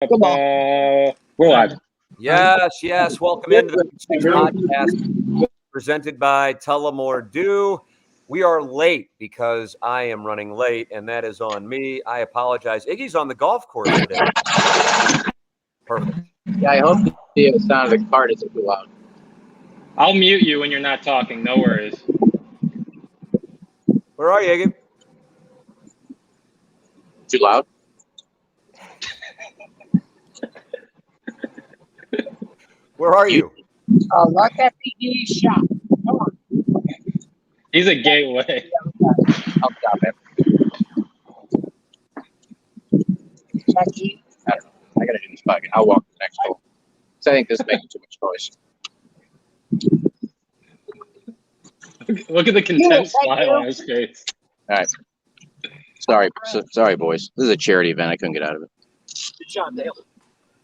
We're live. Yes. Welcome into the Pursuits podcast presented by Tullamore Dew. We are late because I am running late, and that is on me. I apologize. Iggy's on the golf course today. Perfect. Yeah, I hope the sound of the cart isn't too loud. I'll mute you when you're not talking. No worries. Where are you, Iggy? Too loud? Where are you? Like that PE shot. Come on. He's a gateway. I'll stop it. Chucky. I don't know. I gotta do this bucket. I'll walk to the next hole. Because I think this is making too much noise. Look at the content smile on his face. All right. Sorry, boys. This is a charity event. I couldn't get out of it. Good job, Dale.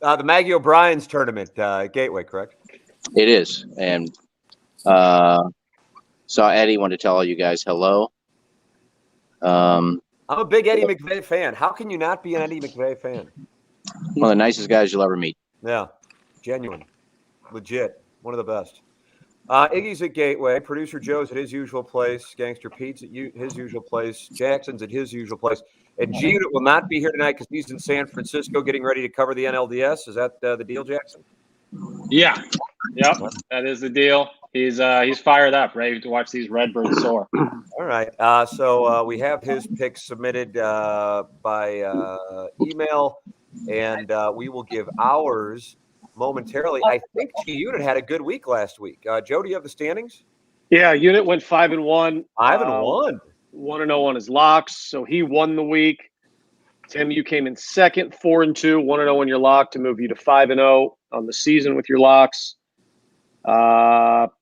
The Maggie O'Brien's tournament, Gateway, correct? It is. And saw Eddie, wanted to tell all you guys hello. I'm a big Eddie McVay fan. How can you not be an Eddie McVay fan? One of the nicest guys you'll ever meet. Yeah, genuine, legit, one of the best. Iggy's at Gateway. Producer Joe's at his usual place. Gangster Pete's at his usual place. Jackson's at his usual place. And G-Unit will not be here tonight because he's in San Francisco getting ready to cover the NLDS. Is that the deal, Jackson? Yeah. Yep. That is the deal. He's fired up, ready to watch these Redbirds soar. All right. So we have his picks submitted by email, and we will give ours momentarily. I think G-Unit had a good week last week. Joe, do you have the standings? Yeah, Unit went 5-1. 5-1. 1-0 on his locks, so he won the week. Tim, you came in second, 4-2, 1-0 on your lock to move you to 5-0 on the season with your locks.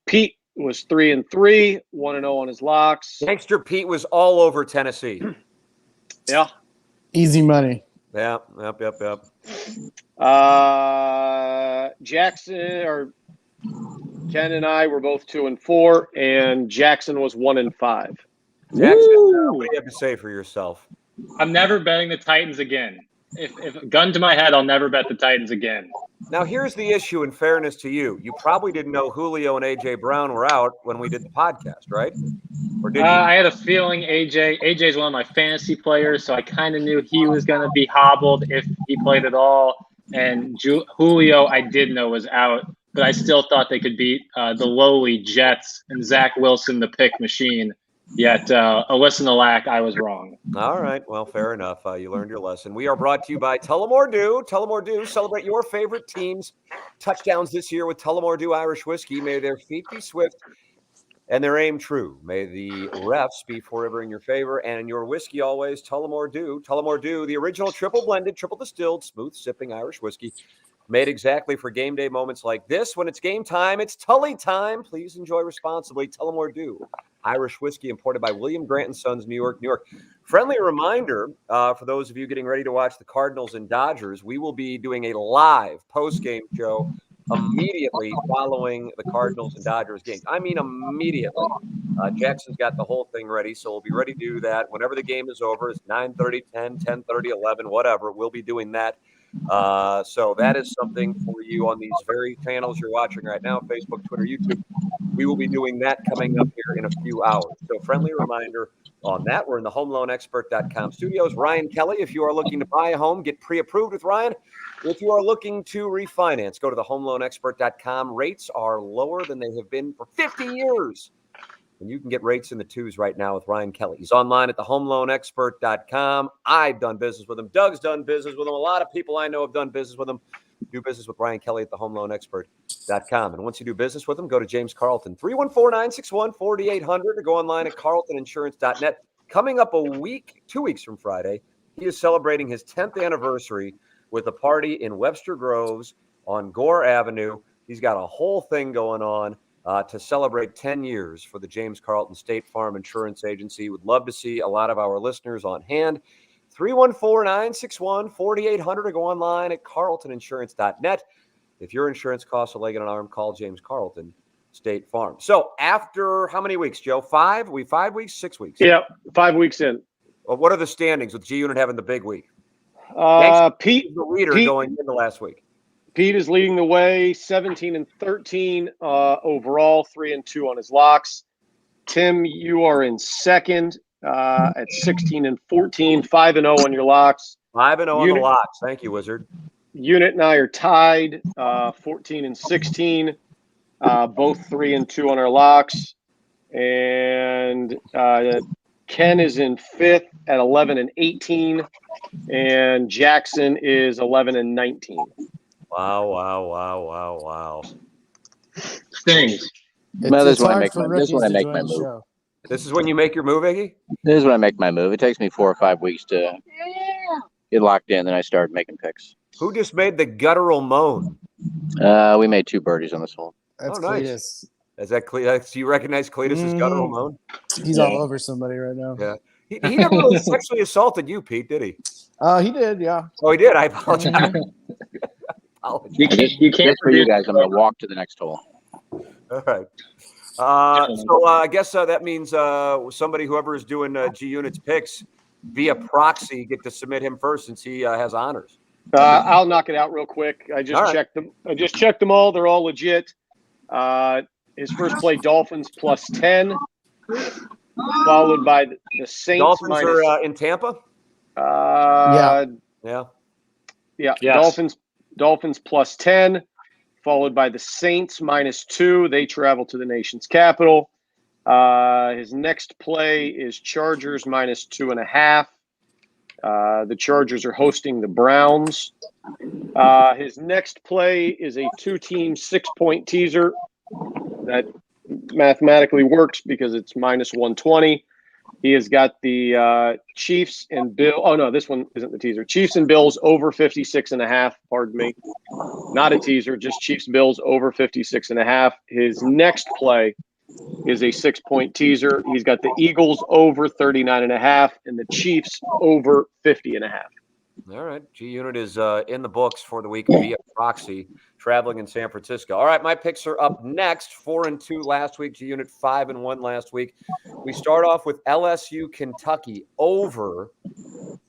Pete was 3-3, 1-0 on his locks. Gangster Pete was all over Tennessee. Yeah. Easy money. Yeah. Yep. Jackson or Ken and I were both 2-4, and Jackson was 1-5. Jackson, what do you have to say for yourself? I'm never betting the Titans again. If gun to my head, I'll never bet the Titans again. Now, here's the issue, in fairness to you. You probably didn't know Julio and A.J. Brown were out when we did the podcast, right? Or did you? I had a feeling AJ's one of my fantasy players, so I kind of knew he was going to be hobbled if he played at all. And Julio, I did know was out, but I still thought they could beat the lowly Jets and Zach Wilson, the pick machine. Yet, listen to lack, I was wrong. All right. Well, fair enough. You learned your lesson. We are brought to you by Tullamore Dew. Tullamore Dew, celebrate your favorite team's touchdowns this year with Tullamore Dew Irish Whiskey. May their feet be swift and their aim true. May the refs be forever in your favor and in your whiskey always. Tullamore Dew. Tullamore Dew, the original triple blended, triple distilled, smooth sipping Irish whiskey. Made exactly for game day moments like this. When it's game time, it's Tully time. Please enjoy responsibly. Tullamore Dew Irish whiskey, imported by William Grant & Sons, New York, New York. Friendly reminder for those of you getting ready to watch the Cardinals and Dodgers, we will be doing a live post-game show immediately following the Cardinals and Dodgers games. I mean, immediately. Jackson's got the whole thing ready, so we'll be ready to do that whenever the game is over. It's 9:30, 10, 10:30, 11, whatever. We'll be doing that. So that is something for you on these very channels you're watching right now, Facebook, Twitter, YouTube. We will be doing that coming up here in a few hours. So friendly reminder on that. We're in the homeloanexpert.com studios. Ryan Kelly, if you are looking to buy a home, get pre-approved with Ryan. If you are looking to refinance, go to the homeloanexpert.com. Rates are lower than they have been for 50 years. And you can get rates in the twos right now with Ryan Kelly. He's online at thehomeloanexpert.com. I've done business with him. Doug's done business with him. A lot of people I know have done business with him. Do business with Ryan Kelly at thehomeloanexpert.com. And once you do business with him, go to James Carlton, 314-961-4800, or go online at carltoninsurance.net. Coming up 2 weeks from Friday, he is celebrating his 10th anniversary with a party in Webster Groves on Gore Avenue. He's got a whole thing going on to celebrate 10 years for the James Carlton State Farm Insurance Agency. Would love to see a lot of our listeners on hand. 314-961-4800, or go online at carltoninsurance.net. If your insurance costs a leg and an arm, call James Carlton State Farm. So after how many weeks, Joe? 5? 5 weeks, 6 weeks? Yeah, 5 weeks in. Well, what are the standings with G-Unit having the big week? Pete, the leader Pete, going into last week. Pete is leading the way, 17-13 overall, 3-2 on his locks. Tim, you are in second at 16-14, 5-0 on your locks. 5-0 on the locks. Thank you, Wizard. Unit and I are tied, 14-16, both 3-2 on our locks. And Ken is in fifth at 11-18, and Jackson is 11-19. Wow. Stings. Well, this It's is when I hard make for my, this is rookies when I to make join my the move. show. This is when you make your move, Iggy? This is when I make my move. It takes me 4 or 5 weeks to get locked in. Then I start making picks. Who just made the guttural moan? We made 2 birdies on this hole. That's Oh, nice. Cletus. Is that Cletus? Do you recognize Cletus's guttural moan? He's all over somebody right now. Yeah. He never really sexually assaulted you, Pete, did he? He did, yeah. Oh, he did. I apologize. You can't Just for you guys, I'm going to walk to the next hole. All right. So I guess that means somebody, whoever is doing G Unit's picks via proxy, get to submit him first since he has honors. I'll knock it out real quick. I just checked them. I just checked them all. They're all legit. His first play, Dolphins +10, followed by the Saints. Dolphins minus, are in Tampa? Yeah. Yes. Dolphins +10, followed by the Saints -2. They travel to the nation's capital. His next play is Chargers -2.5. The Chargers are hosting the Browns. His next play is a 2-team 6-point teaser that mathematically works because it's -120. He has got the Chiefs and Bill. Oh, no, this one isn't the teaser. Chiefs and Bills over 56.5. Pardon me. Not a teaser, just Chiefs Bills over 56.5. His next play is a 6-point teaser. He's got the Eagles over 39.5 and the Chiefs over 50.5. All right. G Unit is in the books for the week via proxy, traveling in San Francisco. All right. My picks are up next. 4-2 last week. G Unit 5-1 last week. We start off with LSU Kentucky over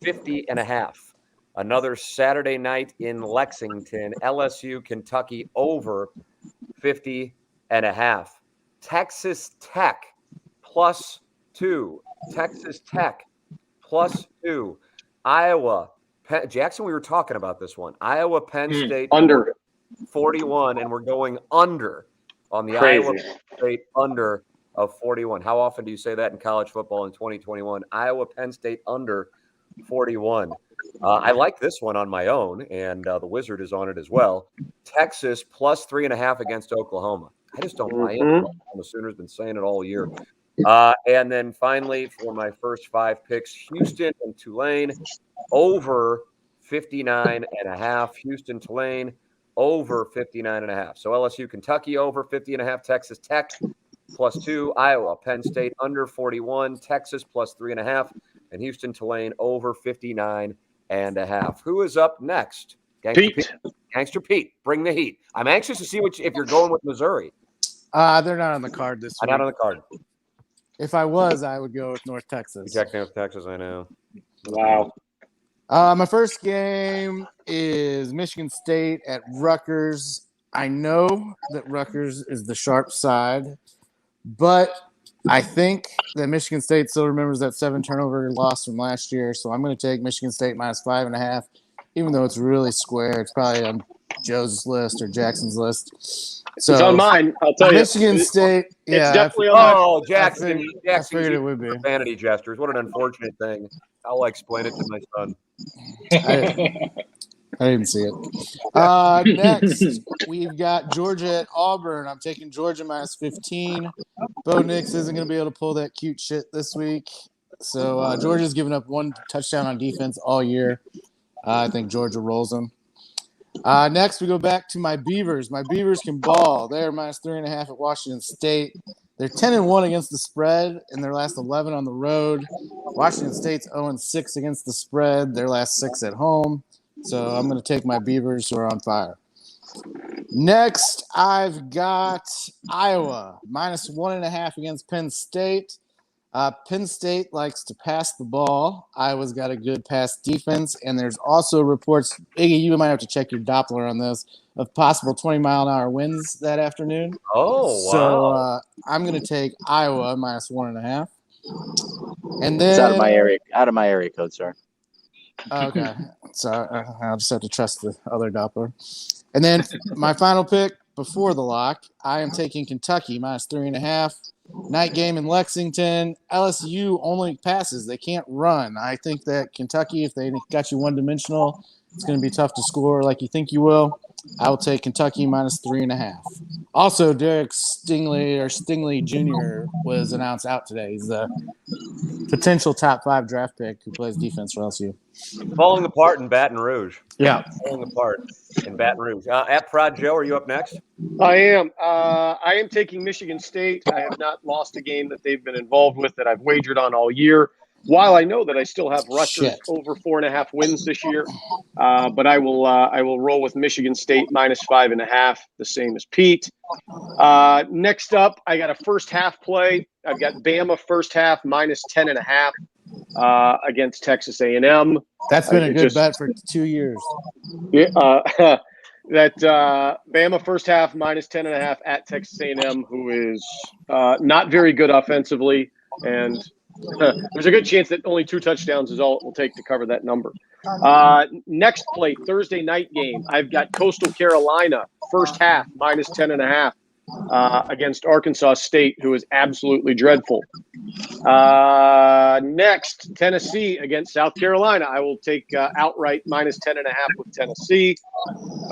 50.5. Another Saturday night in Lexington. LSU Kentucky over 50.5. Texas Tech +2. Texas Tech +2. Iowa. Jackson, we were talking about this one. Iowa, Penn State under 41, and we're going under on the Crazy. Iowa Penn State under of 41. How often do you say that in college football in 2021? Iowa, Penn State under 41. I like this one on my own, and the Wizard is on it as well. Texas +3.5 against Oklahoma. I just don't buy it. The Sooners been saying it all year. And then finally, for my first 5 picks, Houston and Tulane over 59.5. Houston, Tulane over 59.5. So LSU, Kentucky over 50.5. Texas Tech +2. Iowa, Penn State under 41. Texas +3.5. And Houston, Tulane over 59.5. Who is up next? Gangster Pete, bring the heat. I'm anxious to see if you're going with Missouri. They're not on the card this week. Not on the card. If I was, I would go with North Texas. Jack North Texas, I know. Wow. My first game is Michigan State at Rutgers. I know that Rutgers is the sharp side, but I think that Michigan State still remembers that 7-turnover loss from last year, so I'm going to take Michigan State -5.5, even though it's really square. It's probably on Joe's list or Jackson's list. So it's on mine. I'll tell you. Michigan State. It's definitely on mine. Oh, Jackson. I figured it would be. Vanity gestures. What an unfortunate thing. I'll explain it to my son. I didn't see it. Next, we've got Georgia at Auburn. I'm taking Georgia -15. Bo Nix isn't going to be able to pull that cute shit this week. So Georgia's given up 1 touchdown on defense all year. I think Georgia rolls them. Next, we go back to my Beavers. My Beavers can ball. They're -3.5 at Washington State. They're 10-1 against the spread in their last 11 on the road. Washington State's 0-6 against the spread, their last 6 at home. So I'm going to take my Beavers, who are on fire. Next, I've got Iowa, -1.5 against Penn State. Penn State likes to pass the ball. Iowa's got a good pass defense, and there's also reports, Iggy, you might have to check your Doppler on this, of possible 20-mile-an-hour winds that afternoon. Oh, So wow. I'm going to take Iowa minus 1.5. And It's out of then my area code, sir. okay, so I'll just have to trust the other Doppler. And then my final pick before the lock, I am taking Kentucky minus 3.5. Night game in Lexington. LSU only passes; they can't run. I think that Kentucky, if they got you one-dimensional, it's going to be tough to score like you think you will. I will take Kentucky minus 3.5. Also, Derek Stingley Jr. was announced out today. He's the potential top 5 draft pick who plays defense for LSU. Falling apart in Baton Rouge. Yeah. Falling apart in Baton Rouge. At Prod Joe, are you up next? I am. I am taking Michigan State. I have not lost a game that they've been involved with that I've wagered on all year. While I know that I still have Rutgers over 4.5 wins this year, but I will roll with Michigan State minus 5.5, the same as Pete. Next up, I got a first half play. I've got Bama first half minus 10.5 against Texas A&M. That's been a good bet for 2 years. Yeah. That Bama first half minus 10.5 at Texas A&M, who is not very good offensively, and there's a good chance that only 2 touchdowns is all it will take to cover that number. Next play, Thursday night game, I've got Coastal Carolina first half minus 10.5 against Arkansas State, who is absolutely dreadful. Next, Tennessee against South Carolina. I will take outright minus 10.5 with Tennessee.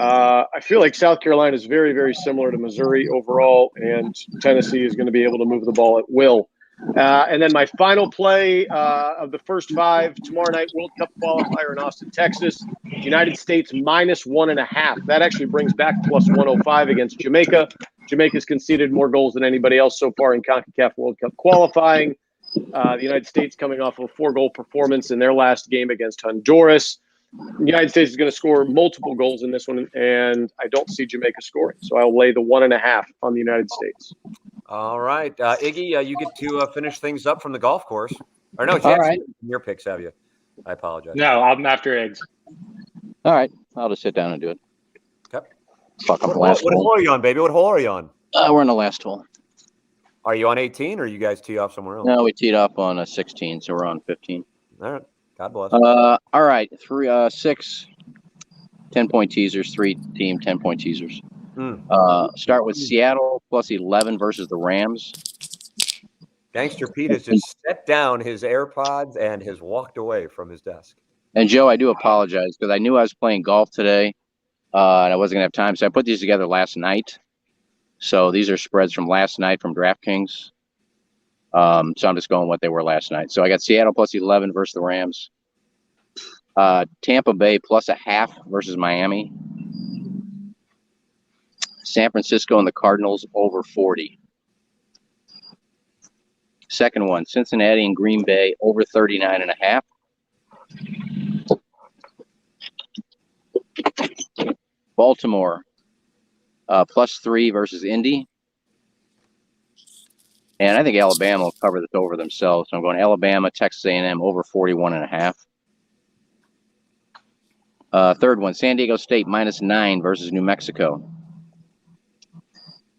I feel like South Carolina is very, very similar to Missouri overall, and Tennessee is going to be able to move the ball at will. And then my final play of the first 5, tomorrow night, World Cup qualifier in Austin, Texas. United States minus 1.5. That actually brings back plus 105 against Jamaica. Jamaica's conceded more goals than anybody else so far in CONCACAF World Cup qualifying. The United States coming off of a 4-goal performance in their last game against Honduras. The United States is going to score multiple goals in this one, and I don't see Jamaica scoring. So I'll lay the 1.5 on the United States. All right. Iggy, you get to finish things up from the golf course. Or no, All right. Your picks, have you? I apologize. No, I'm after eggs. All right. I'll just sit down and do it. Okay. Fuck, I'm the What last hole hole. are you on, baby? What hole are you on? We're in the last hole. Are you on 18 or you guys tee off somewhere else? No, we teed up on 16, so we're on 15. All right. God bless. All right. 6 10-point teasers, 3 team 10-point teasers. Start with Seattle plus 11 versus the Rams. Gangster Pete has just set down his AirPods and has walked away from his desk. And Joe, I do apologize because I knew I was playing golf today and I wasn't going to have time. So I put these together last night. So these are spreads from last night from DraftKings. So I'm just going what they were last night. So I got Seattle plus 11 versus the Rams. Tampa Bay plus 0.5 versus Miami. San Francisco and the Cardinals over 40. Second one, Cincinnati and Green Bay over 39.5. Baltimore plus 3 versus Indy. And I think Alabama will cover this over themselves. So I'm going Alabama, Texas A&M over 41.5. Third one, San Diego State minus 9 versus New Mexico.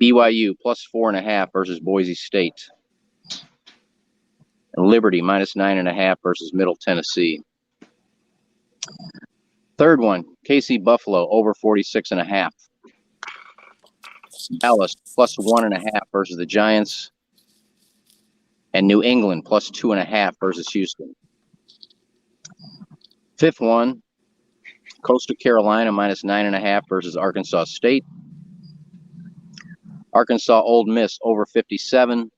BYU plus 4.5 versus Boise State. And Liberty minus 9.5 versus Middle Tennessee. Third one, KC Buffalo over 46.5. Dallas plus 1.5 versus the Giants. And New England plus 2.5 versus Houston. Fifth one, Coastal Carolina minus 9.5 versus Arkansas State. Arkansas Ole Miss over 57.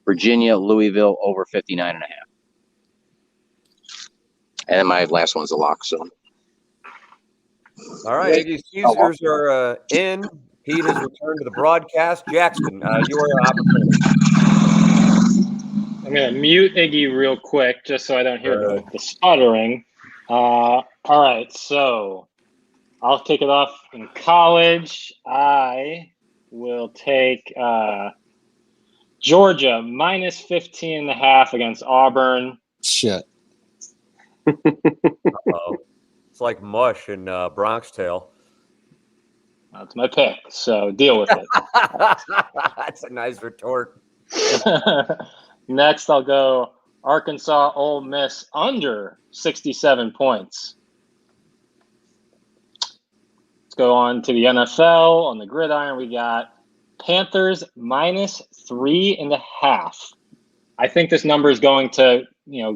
Virginia Louisville over 59.5. And my last one's a lock. So. All right, Iggy Caesars are in. Pete has returned to the broadcast. Jackson, your opportunity. I'm going to mute Iggy real quick just so I don't hear the stuttering. All right, so I'll kick it off in college. I will take Georgia minus 15.5 against Auburn. Shit. Uh-oh. It's like mush in Bronx Tale. That's my pick, so deal with it. That's a nice retort. Next, I'll go Arkansas Ole Miss under 67 points. Let's go on to the NFL. On the gridiron, we got Panthers minus 3.5. I think this number is going to,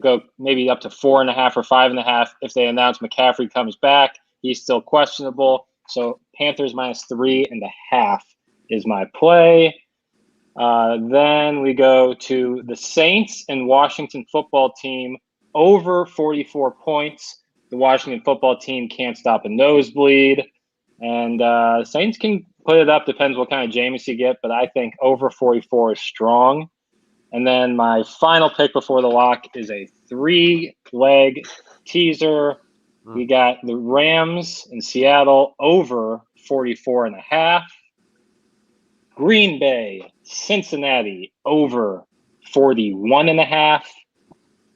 go maybe up to 4.5 or 5.5 if they announce McCaffrey comes back. He's still questionable. So Panthers minus 3.5 is my play. Then we go to the Saints and Washington football team over 44 points. The Washington football team can't stop a nosebleed. And Saints can put it up, depends what kind of Jameis you get, but I think over 44 is strong. And then my final pick before the lock is a 3-leg teaser. We got the Rams in Seattle over 44.5. Green Bay, Cincinnati over 41.5.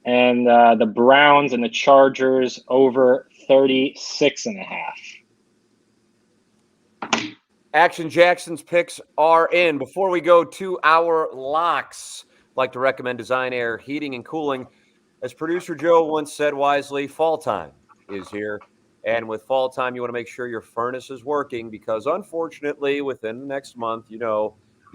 And the Browns and the Chargers over 36.5. Action Jackson's picks are in. Before we go to our locks, I'd like to recommend Design Air Heating and Cooling. As producer Joe once said wisely, fall time is here. And with fall time, you want to make sure your furnace is working because, unfortunately, within the next month, you're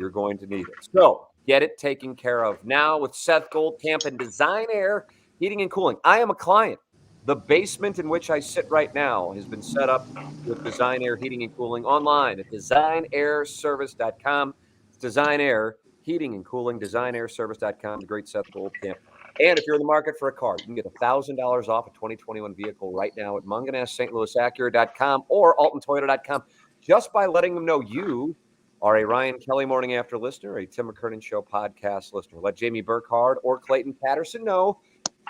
going to need it. So get it taken care of now with Seth Goldcamp and Design Air Heating and Cooling. I am a client. The basement in which I sit right now has been set up with Design Air Heating and Cooling online at designairservice.com. It's Design Air Heating and Cooling, designairservice.com, the great Seth Goldcamp. And if you're in the market for a car, you can get $1,000 off a 2021 vehicle right now at munganessstlouisacura.com or altontoyota.com just by letting them know you are a Ryan Kelly Morning After listener, a Tim McKernan Show podcast listener. Let Jamie Burkhardt or Clayton Patterson know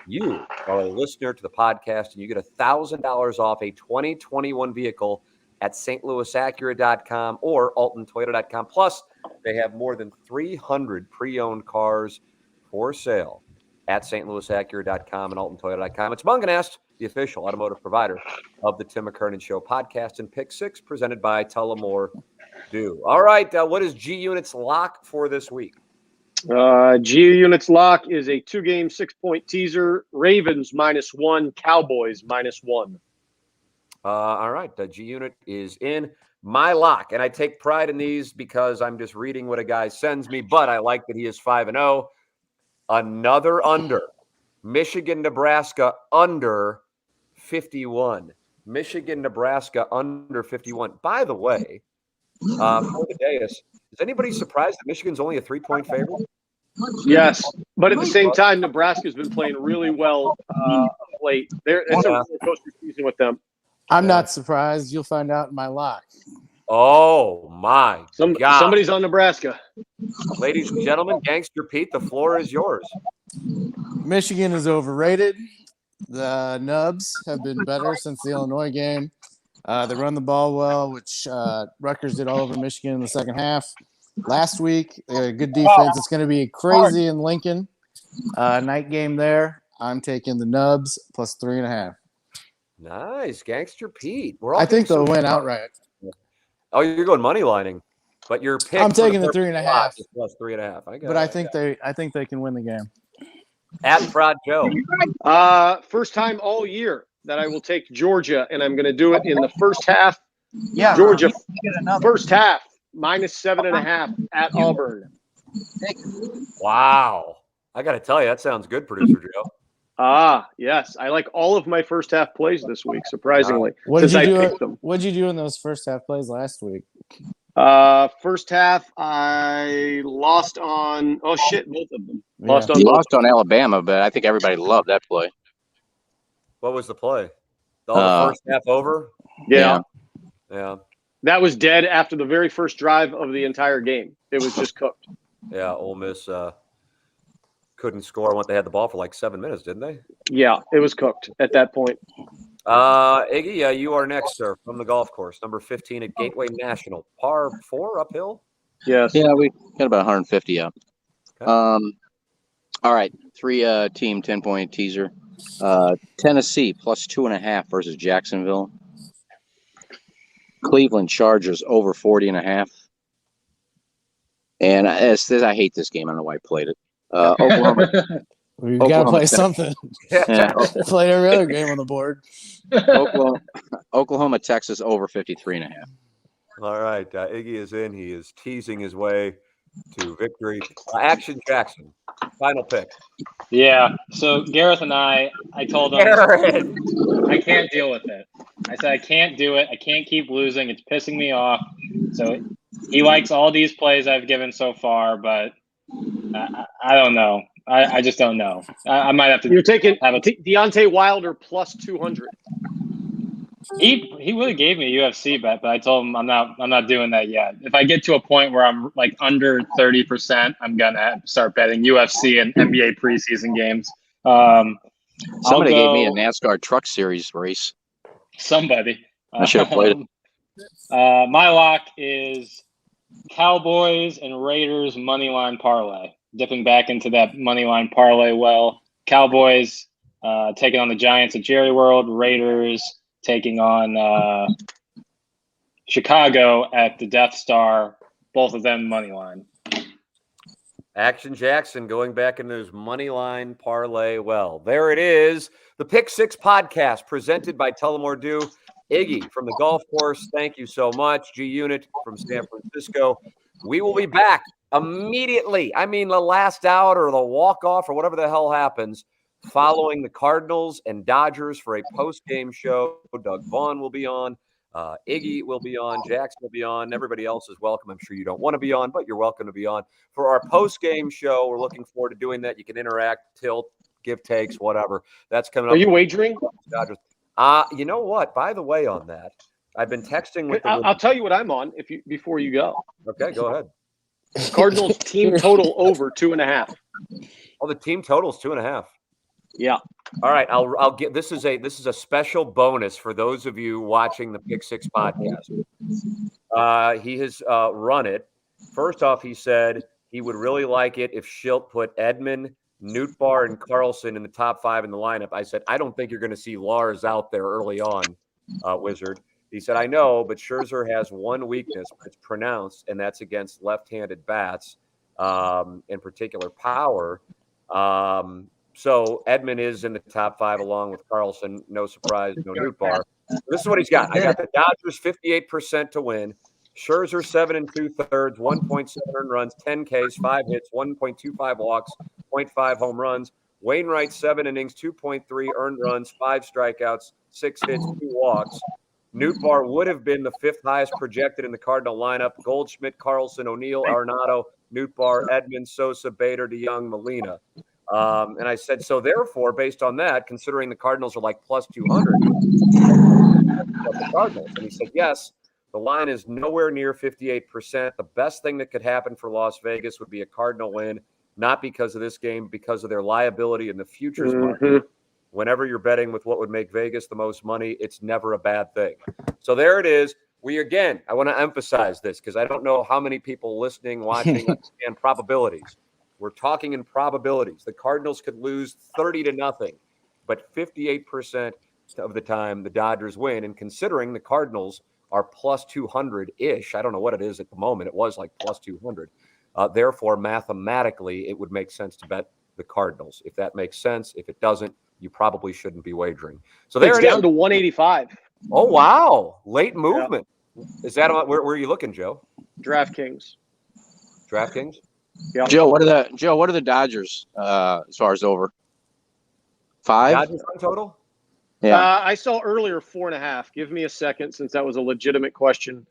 you are a listener to the podcast, and you get $1,000 off a 2021 vehicle at stlouisacura.com or altontoyota.com. Plus, they have more than 300 pre-owned cars for sale at stlouisacura.com and altontoyota.com. It's Munganast, the official automotive provider of the Tim McKernan Show podcast, and Pick 6 presented by Tullamore Dew. All right, what is G Unit's lock for this week? G Unit's lock is a 2-game, 6-point teaser. Ravens -1, Cowboys -1. All right, the G Unit is in. My lock, and I take pride in these because I'm just reading what a guy sends me, but I like that he is 5-0. Another under. Michigan, Nebraska under 51. Michigan, Nebraska under 51. By the way, for the day, is anybody surprised that Michigan's only a 3-point favorite? Yes, but at the same time, Nebraska's been playing really well of late. It's a roller coaster season with them. I'm not surprised. You'll find out in my lock. Oh, my God. Somebody's on Nebraska. Ladies and gentlemen, Gangster Pete, the floor is yours. Michigan is overrated. The Nubs have been better since the Illinois game. They run the ball well, which Rutgers did all over Michigan in the second half. Last week, good defense. It's going to be crazy in Lincoln. Night game there. I'm taking the Nubs plus 3.5. Nice, Gangster Pete. I think they'll win outright. Oh, you're going money lining, but your pick. I'm taking the 3.5 plus 3.5. I think they can win the game. At Prod Joe. First time all year that I will take Georgia, and I'm going to do it in the first half. Yeah, Georgia, first half -7.5 at Auburn. Wow, I got to tell you, that sounds good, producer Joe. Yes. I like all of my first half plays this week, surprisingly. What did you do? What'd you do in those first half plays last week? First half, I lost on both of them. Yeah. Lost on Alabama, but I think everybody loved that play. What was the play? The first half over? Yeah. That was dead after the very first drive of the entire game. It was just cooked. Yeah, Ole Miss couldn't score once they had the ball for like 7 minutes, didn't they? Yeah, it was cooked at that point. Iggy, you are next, sir, from the golf course, number 15 at Gateway National. Par 4 uphill? Yes. Yeah, we got about 150 up. All right, 3-team 10-point teaser. Tennessee plus 2.5 versus Jacksonville. Cleveland Chargers over 40.5. And I hate this game. I don't know why I played it. Oklahoma. We've got to play something. Yeah. Play every other game on the board. Oklahoma, Texas over 53.5. All right. Iggy is in. He is teasing his way to victory. Action Jackson, final pick. Yeah. So Gareth and I told him I can't deal with it. I said I can't do it. I can't keep losing. It's pissing me off. So he likes all these plays I've given so far, but I don't know. I just don't know. I might have to. You're taking Deontay Wilder plus 200. He would have gave me a UFC bet, but I told him I'm not doing that yet. If I get to a point where I'm like under 30%, I'm gonna start betting UFC and NBA preseason games. Somebody gave me a NASCAR Truck Series race. Somebody. I should have played it. My lock is Cowboys and Raiders moneyline parlay. Dipping back into that moneyline parlay well. Cowboys taking on the Giants at Jerry World. Raiders taking on Chicago at the Death Star. Both of them moneyline. Action Jackson going back into his moneyline parlay well. There it is. The Pick Six podcast presented by Tullamore Dew. Iggy from the golf course, thank you so much. G Unit from San Francisco. We will be back immediately. I mean, the last out or the walk-off or whatever the hell happens following the Cardinals and Dodgers for a post-game show. Doug Vaughn will be on. Iggy will be on. Jackson will be on. Everybody else is welcome. I'm sure you don't want to be on, but you're welcome to be on. For our post-game show, we're looking forward to doing that. You can interact, tilt, give takes, whatever. That's coming up. Are you wagering? Dodgers. You know what? By the way, on that, I've been texting with. I'll tell you what I'm on before you go. Okay, go ahead. Cardinals team total over 2.5. Oh, the team total is 2.5. Yeah. All right. I'll get. This is a special bonus for those of you watching the Pick Six podcast. He has run it. First off, he said he would really like it if Schilt put Edman, Nootbaar, and Carlson in the top 5 in the lineup. I said, I don't think you're going to see Lars out there early on, Wizard. He said, I know, but Scherzer has one weakness. It's pronounced, and that's against left-handed bats, in particular power. So Edman is in the top 5 along with Carlson. No surprise, no Nootbaar. This is what he's got. I got the Dodgers 58% to win. Scherzer 7 2/3, 1.7 earned runs, 10 Ks, 5 hits, 1.25 walks, 0.5 home runs. Wainwright 7 innings, 2.3 earned runs, 5 strikeouts, 6 hits, 2 walks. Nootbaar would have been the 5th highest projected in the Cardinal lineup. Goldschmidt, Carlson, O'Neill, Arenado, Nootbaar, Edman, Sosa, Bader, DeYoung, Molina. And I said, so therefore, based on that, considering the Cardinals are like plus 200, the Cardinals. And he said, yes, the line is nowhere near 58%. The best thing that could happen for Las Vegas would be a Cardinal win, not because of this game, because of their liability in the futures market. Whenever you're betting with what would make Vegas the most money, it's never a bad thing. So there it is. I want to emphasize this because I don't know how many people listening, watching, understand probabilities. We're talking in probabilities. The Cardinals could lose 30-0, but 58% of the time the Dodgers win. And considering the Cardinals are plus 200-ish, I don't know what it is at the moment. It was like plus 200. Therefore, mathematically, it would make sense to bet the Cardinals. If that makes sense. If it doesn't, you probably shouldn't be wagering. So there it's down to 185. Oh, wow. Late movement. Yeah. Is that where are you looking, Joe? DraftKings. Yeah. Joe, what are the Dodgers as far as over? 5? Dodgers total? Yeah. I saw earlier 4.5. Give me a second since that was a legitimate question.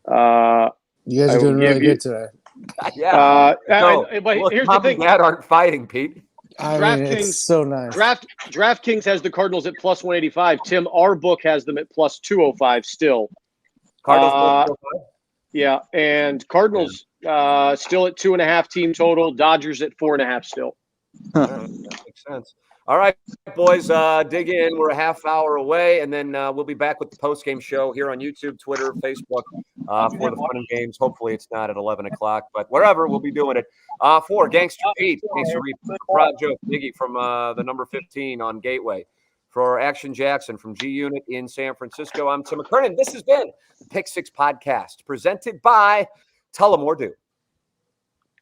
You guys are doing really good today. Yeah. But here's the thing. Dad aren't fighting, Pete. It's so nice. DraftKings has the Cardinals at plus 185. Tim, our book has them at plus 205 still. Cardinals plus 205? Yeah, and Cardinals still at 2.5 team total. Dodgers at 4.5 still. That makes sense. All right, boys, dig in. We're a half hour away, and then we'll be back with the post-game show here on YouTube, Twitter, Facebook for the fun and games. Hopefully it's not at 11 o'clock, but wherever, we'll be doing it. For Gangster Pete, Gangster Reap, Proud Joke, Iggy from the number 15 on Gateway. For Action Jackson from G Unit in San Francisco, I'm Tim McKernan. This has been the Pick Six Podcast presented by Tullamore Dew.